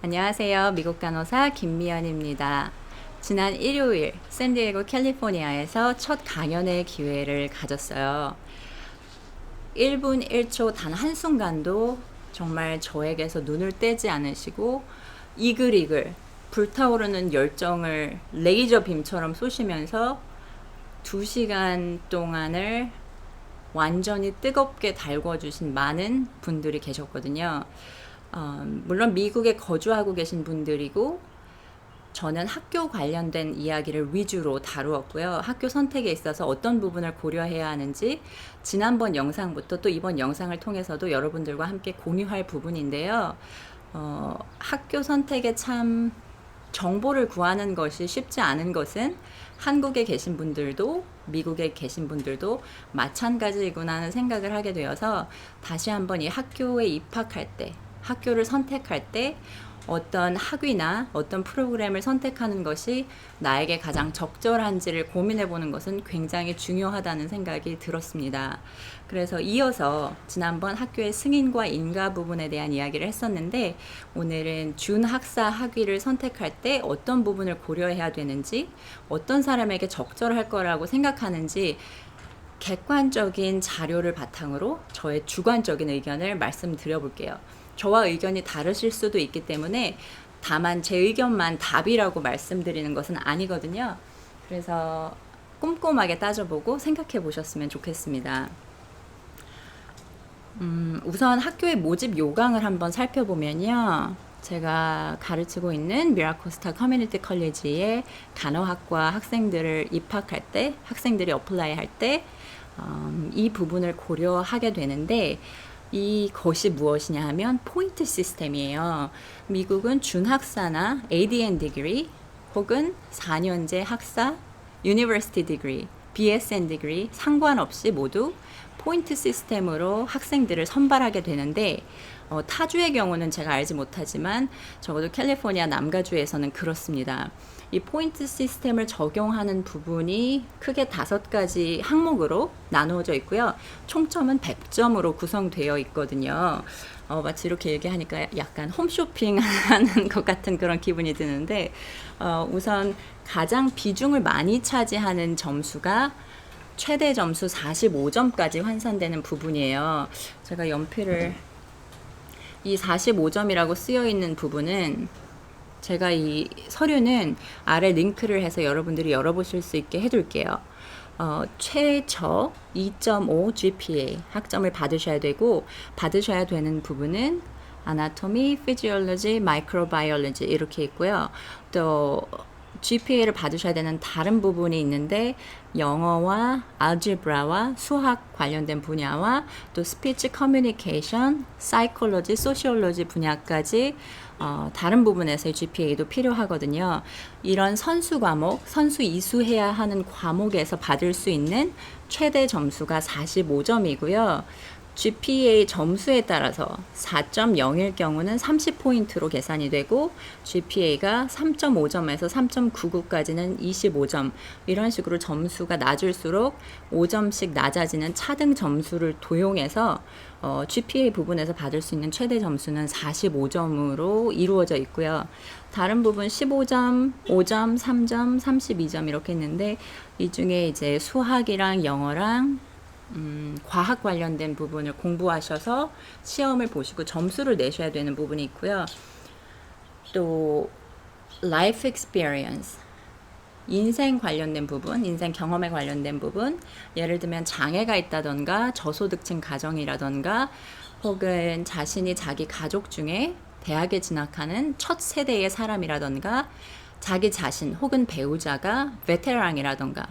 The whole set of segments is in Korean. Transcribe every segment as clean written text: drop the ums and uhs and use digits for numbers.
안녕하세요. 미국 간호사 김미연입니다. 지난 일요일 샌디에고 캘리포니아에서 첫 강연의 기회를 가졌어요. 1분 1초 단 한순간도 정말 저에게서 눈을 떼지 않으시고 이글이글 불타오르는 열정을 레이저 빔처럼 쏘시면서 2시간 동안을 완전히 뜨겁게 달궈주신 많은 분들이 계셨거든요. 물론 미국에 거주하고 계신 분들이고 저는 학교 관련된 이야기를 위주로 다루었고요. 학교 선택에 있어서 어떤 부분을 고려해야 하는지 지난번 영상부터 또 이번 영상을 통해서도 여러분들과 함께 공유할 부분인데요. 학교 선택에 참 정보를 구하는 것이 쉽지 않은 것은 한국에 계신 분들도 미국에 계신 분들도 마찬가지구나 하는 생각을 하게 되어서 다시 한번 이 학교에 입학할 때 학교를 선택할 때 어떤 학위나 어떤 프로그램을 선택하는 것이 나에게 가장 적절한지를 고민해 보는 것은 굉장히 중요하다는 생각이 들었습니다. 그래서 이어서 지난번 학교의 승인과 인가 부분에 대한 이야기를 했었는데 오늘은 준학사 학위를 선택할 때 어떤 부분을 고려해야 되는지 어떤 사람에게 적절할 거라고 생각하는지 객관적인 자료를 바탕으로 저의 주관적인 의견을 말씀드려 볼게요. 저와 의견이 다르실 수도 있기 때문에 다만 제 의견만 답이라고 말씀드리는 것은 아니거든요. 그래서 꼼꼼하게 따져보고 생각해 보셨으면 좋겠습니다. 우선 학교의 모집 요강을 한번 살펴보면요. 제가 가르치고 있는 미라코스타 커뮤니티 컬리지의 간호학과 학생들을 입학할 때, 학생들이 어플라이 할 때, 이 부분을 고려하게 되는데, 이것이 무엇이냐 하면 포인트 시스템이에요. 미국은 준학사나 ADN 디그리 혹은 4년제 학사, 유니버시티 디그리, BSN 디그리 상관없이 모두 포인트 시스템으로 학생들을 선발하게 되는데 타주의 경우는 제가 알지 못하지만 적어도 캘리포니아 남가주에서는 그렇습니다. 이 포인트 시스템을 적용하는 부분이 크게 5가지 항목으로 나누어져 있고요. 총점은 100점으로 구성되어 있거든요. 마치 이렇게 얘기하니까 약간 홈쇼핑 하는 것 같은 그런 기분이 드는데 우선 가장 비중을 많이 차지하는 점수가 최대 점수 45점까지 환산되는 부분이에요. 제가 연필을 이 45점이라고 쓰여 있는 부분은 제가 이 서류는 아래 링크를 해서 여러분들이 열어보실 수 있게 해둘게요. 최저 2.5 GPA 학점을 받으셔야 되고 받으셔야 되는 부분은 아나토미, 피지올로지, 마이크로바이올로지 이렇게 있고요. 또 GPA를 받으셔야 되는 다른 부분이 있는데 영어와 알제브라와 수학 관련된 분야와 또 스피치 커뮤니케이션, 사이콜로지, 소시올로지 분야까지 다른 부분에서의 GPA도 필요하거든요. 이런 선수 과목, 선수 이수해야 하는 과목에서 받을 수 있는 최대 점수가 45점이고요. GPA 점수에 따라서 4.0일 경우는 30포인트로 계산이 되고 GPA가 3.5점에서 3.99까지는 25점 이런 식으로 점수가 낮을수록 5점씩 낮아지는 차등 점수를 도용해서 GPA 부분에서 받을 수 있는 최대 점수는 45점으로 이루어져 있고요. 다른 부분 15점, 5점, 3점, 32점 이렇게 있는데 이 중에 이제 수학이랑 영어랑 과학 관련된 부분을 공부하셔서 시험을 보시고 점수를 내셔야 되는 부분이 있고요. 또 life experience, 인생 관련된 부분, 인생 경험에 관련된 부분, 예를 들면 장애가 있다던가 저소득층 가정이라던가 혹은 자신이 자기 가족 중에 대학에 진학하는 첫 세대의 사람이라던가 자기 자신 혹은 배우자가 베테랑이라던가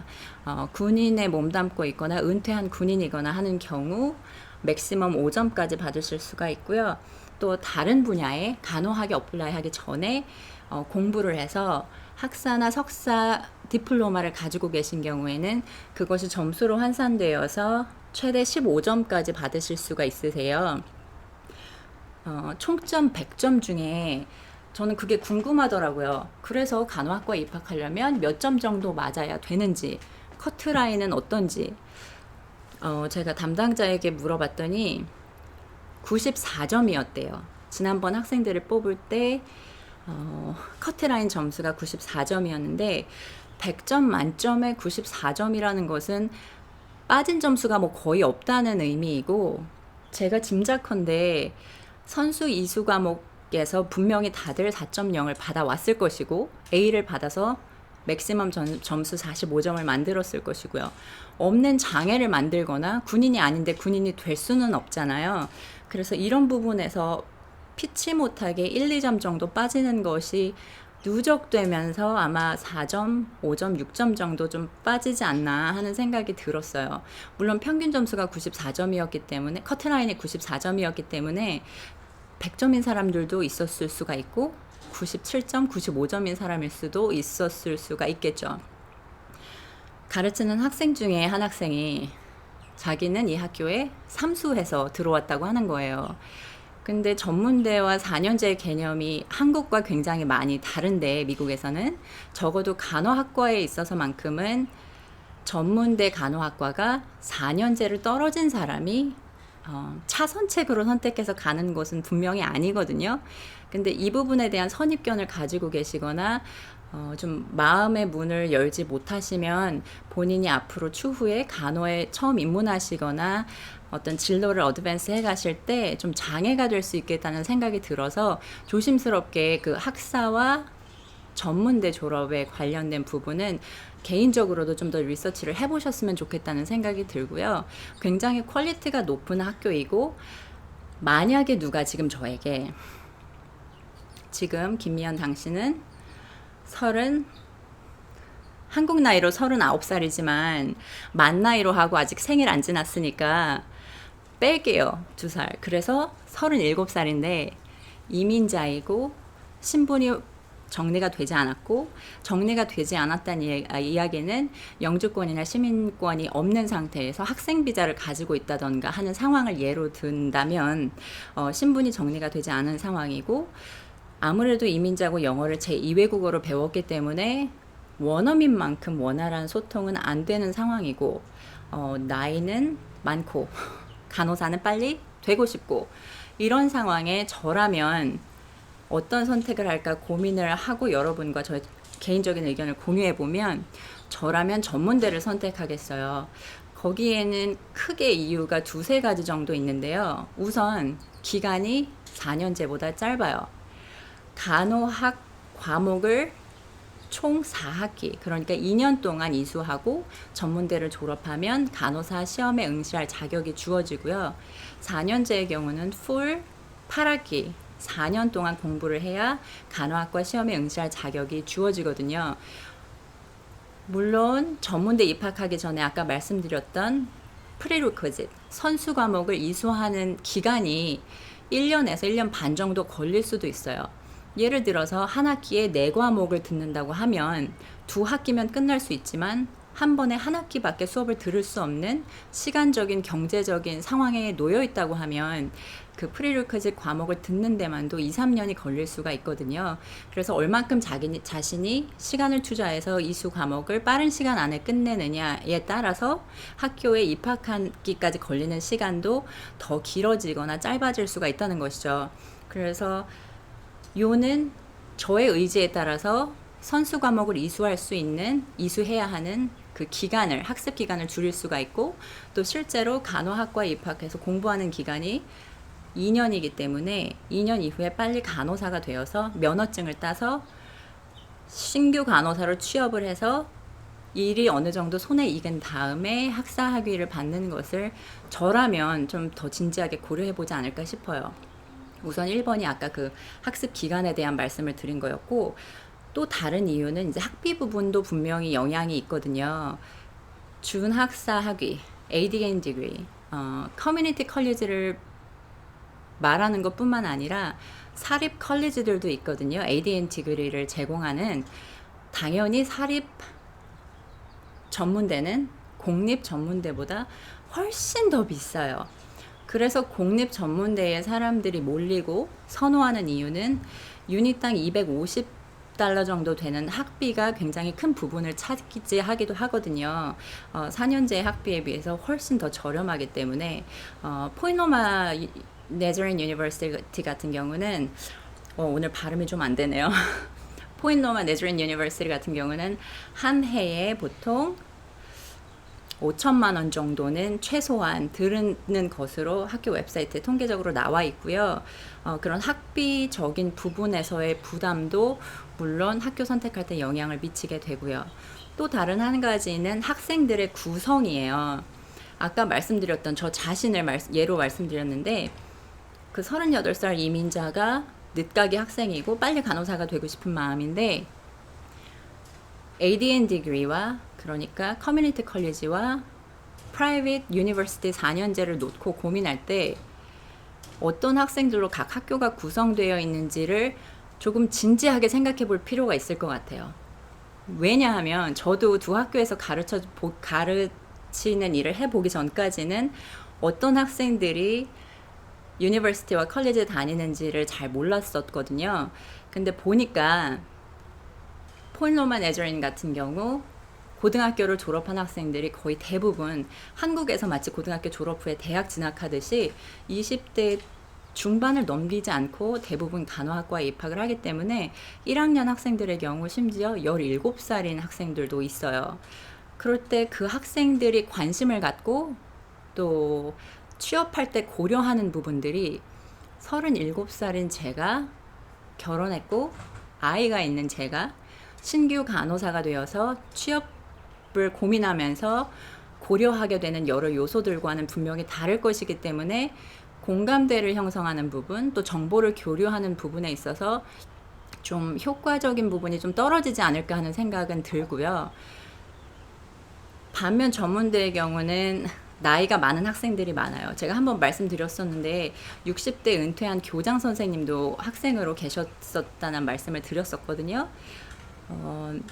군인에 몸담고 있거나 은퇴한 군인이거나 하는 경우 맥시멈 5점까지 받으실 수가 있고요. 또 다른 분야에 간호학에 어플라이 하기 전에 공부를 해서 학사나 석사 디플로마를 가지고 계신 경우에는 그것이 점수로 환산되어서 최대 15점까지 받으실 수가 있으세요. 총점 100점 중에 저는 그게 궁금하더라고요. 그래서 간호학과에 입학하려면 몇 점 정도 맞아야 되는지, 커트라인은 어떤지 제가 담당자에게 물어봤더니 94점이었대요. 지난번 학생들을 뽑을 때 커트라인 점수가 94점이었는데 100점 만점에 94점이라는 것은 빠진 점수가 뭐 거의 없다는 의미이고, 제가 짐작컨대 선수 이수 과목에서 분명히 다들 4.0을 받아왔을 것이고 A를 받아서 맥시멈 점수 45점을 만들었을 것이고요. 없는 장애를 만들거나 군인이 아닌데 군인이 될 수는 없잖아요. 그래서 이런 부분에서 피치 못하게 1, 2점 정도 빠지는 것이 누적되면서 아마 4점, 5점, 6점 정도 좀 빠지지 않나 하는 생각이 들었어요. 물론 평균 점수가 94점이었기 때문에, 커트라인이 94점이었기 때문에 100점인 사람들도 있었을 수가 있고 97점, 95점인 사람일 수도 있었을 수가 있겠죠. 가르치는 학생 중에 한 학생이 자기는 이 학교에 삼수해서 들어왔다고 하는 거예요. 근데 전문대와 4년제 개념이 한국과 굉장히 많이 다른데, 미국에서는 적어도 간호학과에 있어서만큼은 전문대 간호학과가 4년제를 떨어진 사람이 차선책으로 선택해서 가는 것은 분명히 아니거든요. 근데 이 부분에 대한 선입견을 가지고 계시거나 좀 마음의 문을 열지 못하시면 본인이 앞으로 추후에 간호에 처음 입문하시거나 어떤 진로를 어드밴스 해 가실 때 좀 장애가 될 수 있겠다는 생각이 들어서 조심스럽게 그 학사와 전문대 졸업에 관련된 부분은 개인적으로도 좀 더 리서치를 해보셨으면 좋겠다는 생각이 들고요. 굉장히 퀄리티가 높은 학교이고, 만약에 누가 지금 저에게 지금 김미연 당신은 한국 나이로 39살이지만 만 나이로 하고 아직 생일 안 지났으니까 뺄게요. 2살. 그래서 37살인데 이민자이고 신분이 정리가 되지 않았고, 정리가 되지 않았다는 이야기는 영주권이나 시민권이 없는 상태에서 학생 비자를 가지고 있다던가 하는 상황을 예로 든다면 신분이 정리가 되지 않은 상황이고, 아무래도 이민자고 영어를 제2외국어로 배웠기 때문에 원어민만큼 원활한 소통은 안 되는 상황이고, 나이는 많고 간호사는 빨리 되고 싶고, 이런 상황에 저라면 어떤 선택을 할까 고민을 하고 여러분과 저의 개인적인 의견을 공유해 보면, 저라면 전문대를 선택하겠어요. 거기에는 크게 이유가 2-3가지 정도 있는데요. 우선 기간이 4년제보다 짧아요. 간호학 과목을 총 4학기, 그러니까 2년 동안 이수하고 전문대를 졸업하면 간호사 시험에 응시할 자격이 주어지고요. 4년제의 경우는 풀 8학기, 4년 동안 공부를 해야 간호학과 시험에 응시할 자격이 주어지거든요. 물론 전문대 입학하기 전에 아까 말씀드렸던 프리리퀴짓, 선수 과목을 이수하는 기간이 1년에서 1년 반 정도 걸릴 수도 있어요. 예를 들어서 한 학기에 4과목을 듣는다고 하면 2학기면 끝날 수 있지만 한 번에 한 학기밖에 수업을 들을 수 없는 시간적인 경제적인 상황에 놓여 있다고 하면 그 프리리퀴짓 과목을 듣는 데만도 2-3년이 걸릴 수가 있거든요. 그래서 얼만큼 자신이 시간을 투자해서 이수 과목을 빠른 시간 안에 끝내느냐에 따라서 학교에 입학하기까지 걸리는 시간도 더 길어지거나 짧아질 수가 있다는 것이죠. 그래서 요는 저의 의지에 따라서 선수 과목을 이수해야 하는 그 기간을, 학습 기간을 줄일 수가 있고, 또 실제로 간호학과에 입학해서 공부하는 기간이 2년이기 때문에 2년 이후에 빨리 간호사가 되어서 면허증을 따서 신규 간호사로 취업을 해서 일이 어느 정도 손에 익은 다음에 학사 학위를 받는 것을 저라면 좀 더 진지하게 고려해 보지 않을까 싶어요. 우선 1번이 아까 그 학습 기간에 대한 말씀을 드린 거였고, 또 다른 이유는 이제 학비 부분도 분명히 영향이 있거든요. 준학사 학위, ADN 디그리, 커뮤니티 컬리지를 말하는 것뿐만 아니라 사립 컬리지들도 있거든요. ADN 디그리를 제공하는. 당연히 사립 전문대는 공립 전문대보다 훨씬 더 비싸요. 그래서 공립 전문대에 사람들이 몰리고 선호하는 이유는 유닛당 $250 정도 되는 학비가 굉장히 큰 부분을 차지하기도 하거든요. 4년제 학비에 비해서 훨씬 더 저렴하기 때문에 포이노마 네저린 유니버시티 같은 경우는 오늘 발음이 좀 안 되네요. 포인트 노만 네저린 유니버시티 같은 경우는 한 해에 보통 5천만 원 정도는 최소한 들는 것으로 학교 웹사이트에 통계적으로 나와 있고요. 그런 학비적인 부분에서의 부담도 물론 학교 선택할 때 영향을 미치게 되고요. 또 다른 한 가지는 학생들의 구성이에요. 아까 말씀드렸던 저 자신을 예로 말씀드렸는데 그 38살 이민자가 늦가기 학생이고 빨리 간호사가 되고 싶은 마음인데 ADN 디그리와 그러니까 커뮤니티 컬리지와 프라이빗 유니버시티 4년제를 놓고 고민할 때 어떤 학생들로 각 학교가 구성되어 있는지를 조금 진지하게 생각해 볼 필요가 있을 것 같아요. 왜냐하면 저도 두 학교에서 가르치는 일을 해보기 전까지는 어떤 학생들이 유니버시티와 컬리지에 다니는지를 잘 몰랐었거든요. 근데 보니까 폴 노만 에저린 같은 경우 고등학교를 졸업한 학생들이 거의 대부분 한국에서 마치 고등학교 졸업 후에 대학 진학하듯이 20대 중반을 넘기지 않고 대부분 간호학과에 입학을 하기 때문에 1학년 학생들의 경우 심지어 17살인 학생들도 있어요. 그럴 때 그 학생들이 관심을 갖고 또 취업할 때 고려하는 부분들이 37살인 제가 결혼했고 아이가 있는 제가 신규 간호사가 되어서 취업을 고민하면서 고려하게 되는 여러 요소들과는 분명히 다를 것이기 때문에 공감대를 형성하는 부분, 또 정보를 교류하는 부분에 있어서 좀 효과적인 부분이 좀 떨어지지 않을까 하는 생각은 들고요. 반면 전문대의 경우는 나이가 많은 학생들이 많아요. 제가 한번 말씀드렸었는데 60대 은퇴한 교장 선생님도 학생으로 계셨었다는 말씀을 드렸었거든요.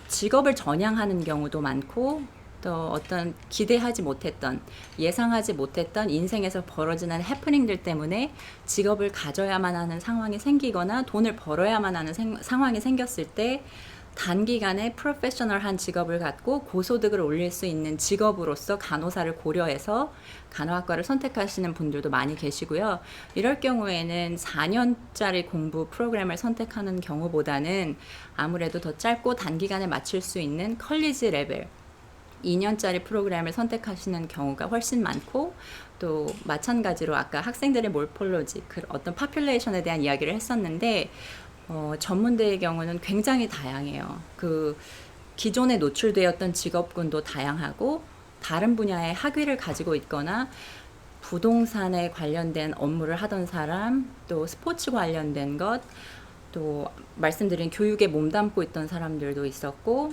직업을 전향하는 경우도 많고 또 어떤 기대하지 못했던 예상하지 못했던 인생에서 벌어지는 해프닝들 때문에 직업을 가져야만 하는 상황이 생기거나 돈을 벌어야만 하는 상황이 생겼을 때 단기간에 프로페셔널한 직업을 갖고 고소득을 올릴 수 있는 직업으로서 간호사를 고려해서 간호학과를 선택하시는 분들도 많이 계시고요. 이럴 경우에는 4년짜리 공부 프로그램을 선택하는 경우보다는 아무래도 더 짧고 단기간에 마칠 수 있는 컬리지 레벨 2년짜리 프로그램을 선택하시는 경우가 훨씬 많고 또 마찬가지로 아까 학생들의 몰폴로지 그 어떤 파퓰레이션에 대한 이야기를 했었는데 전문대의 경우는 굉장히 다양해요. 그 기존에 노출되었던 직업군도 다양하고 다른 분야의 학위를 가지고 있거나 부동산에 관련된 업무를 하던 사람, 또 스포츠 관련된 것, 또 말씀드린 교육에 몸담고 있던 사람들도 있었고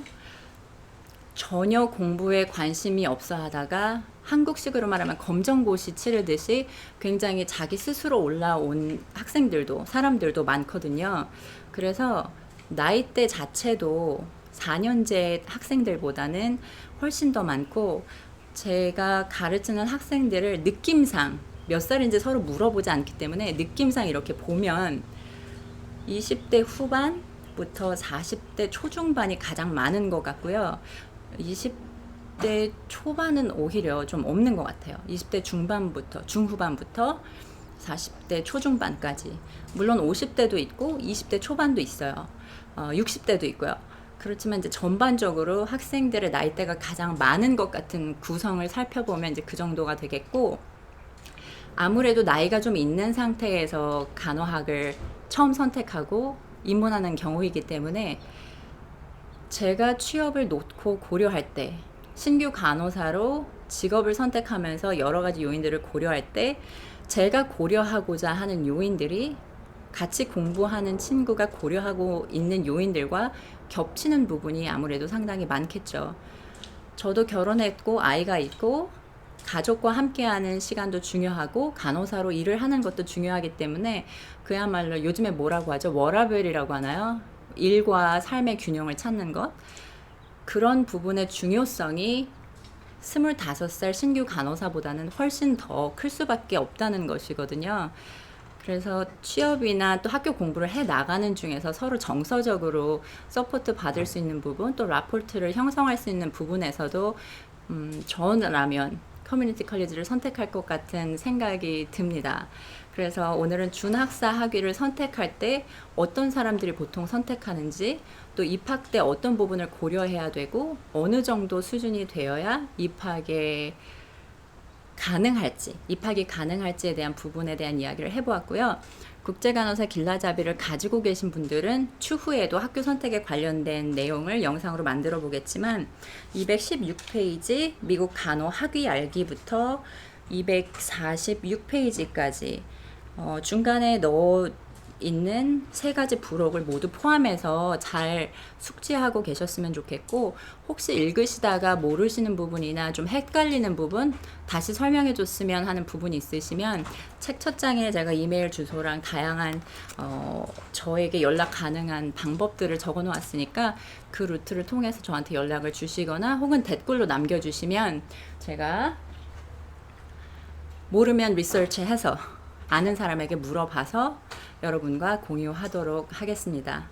전혀 공부에 관심이 없어 하다가 한국식으로 말하면 검정고시 치르듯이 굉장히 자기 스스로 올라온 학생들도 사람들도 많거든요. 그래서 나이대 자체도 4년제 학생들보다는 훨씬 더 많고 제가 가르치는 학생들을 느낌상 몇 살인지 서로 물어보지 않기 때문에 느낌상 이렇게 보면 20대 후반부터 40대 초중반이 가장 많은 것 같고요. 20대 초반은 오히려 좀 없는 것 같아요. 20대 중후반부터 40대 초중반까지. 물론 50대도 있고 20대 초반도 있어요. 60대도 있고요. 그렇지만 이제 전반적으로 학생들의 나이대가 가장 많은 것 같은 구성을 살펴보면 이제 그 정도가 되겠고 아무래도 나이가 좀 있는 상태에서 간호학을 처음 선택하고 입문하는 경우이기 때문에 제가 취업을 놓고 고려할 때 신규 간호사로 직업을 선택하면서 여러 가지 요인들을 고려할 때 제가 고려하고자 하는 요인들이 같이 공부하는 친구가 고려하고 있는 요인들과 겹치는 부분이 아무래도 상당히 많겠죠. 저도 결혼했고 아이가 있고 가족과 함께하는 시간도 중요하고 간호사로 일을 하는 것도 중요하기 때문에 그야말로 요즘에 뭐라고 하죠? 워라밸이라고 하나요? 일과 삶의 균형을 찾는 것 그런 부분의 중요성이 25살 신규 간호사보다는 훨씬 더 클 수밖에 없다는 것이거든요. 그래서 취업이나 또 학교 공부를 해 나가는 중에서 서로 정서적으로 서포트 받을 수 있는 부분 또 라포트를 형성할 수 있는 부분에서도 저라면 커뮤니티 컬리지를 선택할 것 같은 생각이 듭니다. 그래서 오늘은 준학사 학위를 선택할 때 어떤 사람들이 보통 선택하는지, 또 입학 때 어떤 부분을 고려해야 되고 어느 정도 수준이 되어야 입학이 가능할지에 대한 부분에 대한 이야기를 해보았고요. 국제간호사 길라잡이를 가지고 계신 분들은 추후에도 학교 선택에 관련된 내용을 영상으로 만들어 보겠지만 216페이지 미국 간호 학위 알기부터 246페이지까지 중간에 넣어 있는 세 가지 부록을 모두 포함해서 잘 숙지하고 계셨으면 좋겠고, 혹시 읽으시다가 모르시는 부분이나 좀 헷갈리는 부분 다시 설명해 줬으면 하는 부분이 있으시면 책 첫 장에 제가 이메일 주소랑 다양한 저에게 연락 가능한 방법들을 적어 놓았으니까 그 루트를 통해서 저한테 연락을 주시거나 혹은 댓글로 남겨주시면 제가 모르면 리서치해서 아는 사람에게 물어봐서 여러분과 공유하도록 하겠습니다.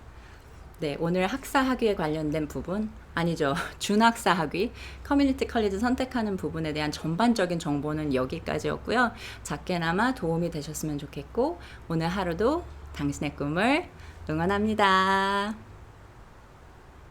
네, 오늘 학사 학위에 관련된 부분, 아니죠, 준학사 학위, 커뮤니티 컬리지 선택하는 부분에 대한 전반적인 정보는 여기까지였고요. 작게나마 도움이 되셨으면 좋겠고, 오늘 하루도 당신의 꿈을 응원합니다.